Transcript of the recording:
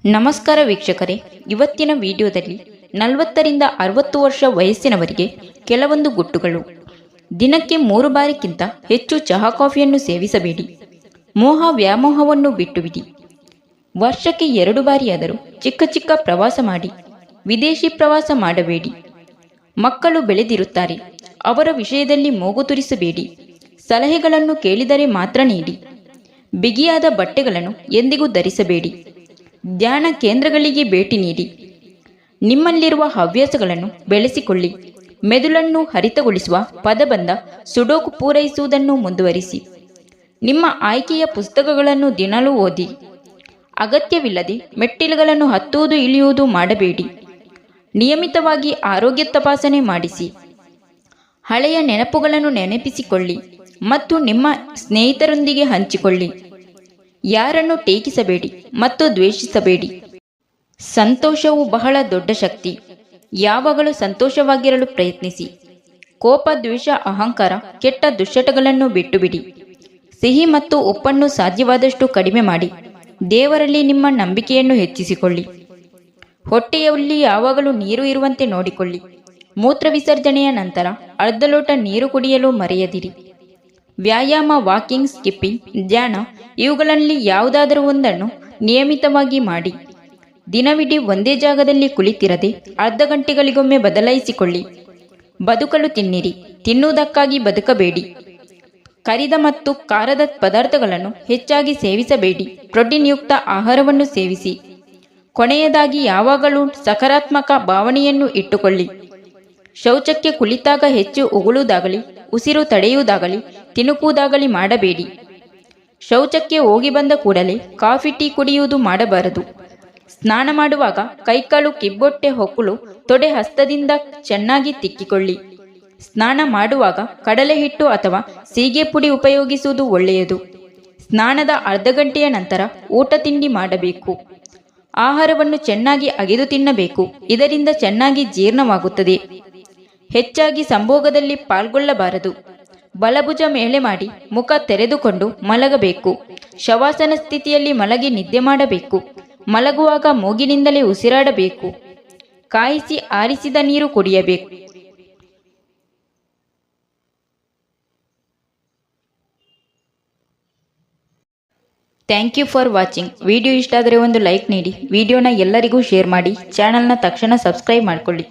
ನಮಸ್ಕಾರ ವೀಕ್ಷಕರೇ, ಇವತ್ತಿನ ವಿಡಿಯೋದಲ್ಲಿ 40 ರಿಂದ 60 ವರ್ಷ ವಯಸ್ಸಿನವರಿಗೆ ಕೆಲವೊಂದು ಗುಟ್ಟುಗಳು. ದಿನಕ್ಕೆ 3 ಬಾರಿಗಿಂತ ಹೆಚ್ಚು ಚಹಾ ಕಾಫಿಯನ್ನು ಸೇವಿಸಬೇಡಿ. ಮೋಹ ವ್ಯಾಮೋಹವನ್ನು ಬಿಟ್ಟುಬಿಡಿ. ವರ್ಷಕ್ಕೆ 2 ಬಾರಿಯಾದರೂ ಚಿಕ್ಕ ಚಿಕ್ಕ ಪ್ರವಾಸ ಮಾಡಿ. ವಿದೇಶಿ ಪ್ರವಾಸ ಮಾಡಬೇಡಿ. ಮಕ್ಕಳು ಬೆಳೆದಿರುತ್ತಾರೆ, ಅವರ ವಿಷಯದಲ್ಲಿ ಮೂಗು ತುರಿಸಬೇಡಿ. ಸಲಹೆಗಳನ್ನು ಕೇಳಿದರೆ ಮಾತ್ರ ನೀಡಿ. ಬಿಗಿಯಾದ ಬಟ್ಟೆಗಳನ್ನು ಎಂದಿಗೂ ಧರಿಸಬೇಡಿ. ಧ್ಯಾನ ಕೇಂದ್ರಗಳಿಗೆ ಭೇಟಿ ನೀಡಿ. ನಿಮ್ಮಲ್ಲಿರುವ ಹವ್ಯಾಸಗಳನ್ನು ಬೆಳೆಸಿಕೊಳ್ಳಿ. ಮೆದುಳನ್ನು ಹರಿತಗೊಳಿಸುವ ಪದಬಂಧ ಸುಡೋಕು ಪೂರೈಸುವುದನ್ನು ಮುಂದುವರಿಸಿ. ನಿಮ್ಮ ಆಯ್ಕೆಯ ಪುಸ್ತಕಗಳನ್ನು ದಿನಲೂ ಓದಿ. ಅಗತ್ಯವಿಲ್ಲದೆ ಮೆಟ್ಟಿಲುಗಳನ್ನು ಹತ್ತುವುದು ಇಳಿಯುವುದು ಮಾಡಬೇಡಿ. ನಿಯಮಿತವಾಗಿ ಆರೋಗ್ಯ ತಪಾಸಣೆ ಮಾಡಿಸಿ. ಹಳೆಯ ನೆನಪುಗಳನ್ನು ನೆನಪಿಸಿಕೊಳ್ಳಿ ಮತ್ತು ನಿಮ್ಮ ಸ್ನೇಹಿತರೊಂದಿಗೆ ಹಂಚಿಕೊಳ್ಳಿ. ಯಾರನ್ನು ಟೀಕಿಸಬೇಡಿ ಮತ್ತು ದ್ವೇಷಿಸಬೇಡಿ. ಸಂತೋಷವು ಬಹಳ ದೊಡ್ಡ ಶಕ್ತಿ. ಯಾವಾಗಲೂ ಸಂತೋಷವಾಗಿರಲು ಪ್ರಯತ್ನಿಸಿ. ಕೋಪ, ದ್ವೇಷ, ಅಹಂಕಾರ, ಕೆಟ್ಟ ದುಶ್ಚಟಗಳನ್ನು ಬಿಟ್ಟುಬಿಡಿ. ಸಿಹಿ ಮತ್ತು ಉಪ್ಪನ್ನು ಸಾಧ್ಯವಾದಷ್ಟು ಕಡಿಮೆ ಮಾಡಿ. ದೇವರಲ್ಲಿ ನಿಮ್ಮ ನಂಬಿಕೆಯನ್ನು ಹೆಚ್ಚಿಸಿಕೊಳ್ಳಿ. ಹೊಟ್ಟೆಯಲ್ಲಿ ಯಾವಾಗಲೂ ನೀರು ಇರುವಂತೆ ನೋಡಿಕೊಳ್ಳಿ. ಮೂತ್ರ ವಿಸರ್ಜನೆಯ ನಂತರ ಅರ್ಧ ಲೋಟ ನೀರು ಕುಡಿಯಲು ಮರೆಯದಿರಿ. ವ್ಯಾಯಾಮ, ವಾಕಿಂಗ್, ಸ್ಕಿಪ್ಪಿಂಗ್, ಧ್ಯಾನ ಇವುಗಳಲ್ಲಿ ಯಾವುದಾದರೂ ಒಂದನ್ನು ನಿಯಮಿತವಾಗಿ ಮಾಡಿ. ದಿನವಿಡೀ ಒಂದೇ ಜಾಗದಲ್ಲಿ ಕುಳಿತಿರದೆ ಅರ್ಧ ಗಂಟೆಗಳಿಗೊಮ್ಮೆ ಬದಲಾಯಿಸಿಕೊಳ್ಳಿ. ಬದುಕಲು ತಿನ್ನಿರಿ, ತಿನ್ನುವುದಕ್ಕಾಗಿ ಬದುಕಬೇಡಿ. ಕರಿದ ಮತ್ತು ಖಾರದ ಪದಾರ್ಥಗಳನ್ನು ಹೆಚ್ಚಾಗಿ ಸೇವಿಸಬೇಡಿ. ಪ್ರೋಟೀನ್ ಯುಕ್ತ ಆಹಾರವನ್ನು ಸೇವಿಸಿ. ಕೊನೆಯದಾಗಿ, ಯಾವಾಗಲೂ ಸಕಾರಾತ್ಮಕ ಭಾವನೆಯನ್ನು ಇಟ್ಟುಕೊಳ್ಳಿ. ಶೌಚಕ್ಕೆ ಕುಳಿತಾಗ ಹೆಚ್ಚು ಉಗುಳುವುದಾಗಲಿ, ಉಸಿರು ತಡೆಯುವುದಾಗಲಿ, ತಿಣುಕುವುದಾಗಲಿ ಮಾಡಬೇಡಿ. ಶೌಚಕ್ಕೆ ಹೋಗಿ ಬಂದ ಕೂಡಲೇ ಕಾಫಿ, ಟೀ ಕುಡಿಯುವುದು ಮಾಡಬಾರದು. ಸ್ನಾನ ಮಾಡುವಾಗ ಕೈಕಾಲು, ಕಿಬ್ಬೊಟ್ಟೆ, ಹೊಕ್ಕುಳು, ತೊಡೆ ಹಸ್ತದಿಂದ ಚೆನ್ನಾಗಿ ತಿಕ್ಕಿಕೊಳ್ಳಿ. ಸ್ನಾನ ಮಾಡುವಾಗ ಕಡಲೆ ಹಿಟ್ಟು ಅಥವಾ ಸೀಗೆ ಪುಡಿ ಉಪಯೋಗಿಸುವುದು ಒಳ್ಳೆಯದು. ಸ್ನಾನದ ಅರ್ಧ ಗಂಟೆಯ ನಂತರ ಊಟ ತಿಂಡಿ ಮಾಡಬೇಕು. ಆಹಾರವನ್ನು ಚೆನ್ನಾಗಿ ಅಗೆದು ತಿನ್ನಬೇಕು. ಇದರಿಂದ ಚೆನ್ನಾಗಿ ಜೀರ್ಣವಾಗುತ್ತದೆ. ಹೆಚ್ಚಾಗಿ ಸಂಭೋಗದಲ್ಲಿ ಪಾಲ್ಗೊಳ್ಳಬಾರದು. ಬಲಭುಜ ಮೇಲೆ ಮಾಡಿ ಮುಖ ತೆರೆದುಕೊಂಡು ಮಲಗಬೇಕು. ಶವಾಸನ ಸ್ಥಿತಿಯಲ್ಲಿ ಮಲಗಿ ನಿದ್ದೆ ಮಾಡಬೇಕು. ಮಲಗುವಾಗ ಮೂಗಿನಿಂದಲೇ ಉಸಿರಾಡಬೇಕು. ಕಾಯಿಸಿ ಆರಿಸಿದ ನೀರು ಕುಡಿಯಬೇಕು. Thank you for watching. Video ಇಷ್ಟ ಆದರೆ ಒಂದು ಲೈಕ್ ನೀಡಿ. ವಿಡಿಯೋನ ಎಲ್ಲರಿಗೂ ಶೇರ್ ಮಾಡಿ. ಚಾನಲ್ನ ತಕ್ಷಣ ಸಬ್ಸ್ಕ್ರೈಬ್ ಮಾಡಿಕೊಳ್ಳಿ.